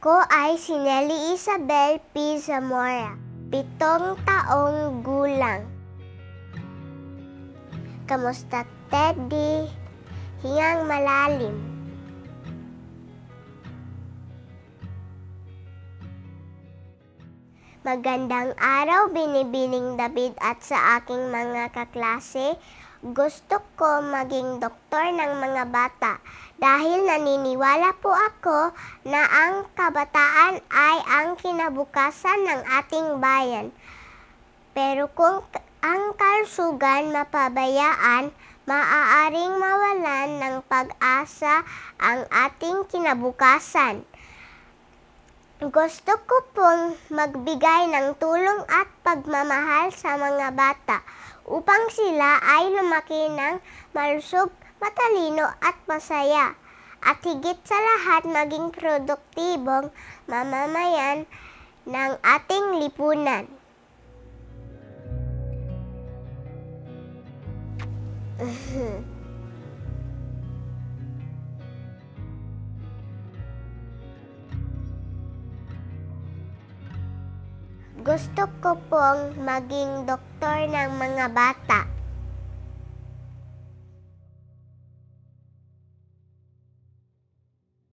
Ako ay si Nelly Isabel P. Zamora, 7 taong gulang. Kamusta, Teddy? Hingang malalim. Magandang araw, Binibining David at sa aking mga kaklase. Gusto ko maging doktor ng mga bata dahil naniniwala po ako na ang kabataan ay ang kinabukasan ng ating bayan. Pero kung ang kalusugan mapabayaan, maaaring mawalan ng pag-asa ang ating kinabukasan. Gusto ko pong magbigay ng tulong at pagmamahal sa mga bata upang sila ay lumaki ng malusog, matalino at masaya. At higit sa lahat maging produktibong mamamayan ng ating lipunan. Gusto ko pong maging doktor ng mga bata.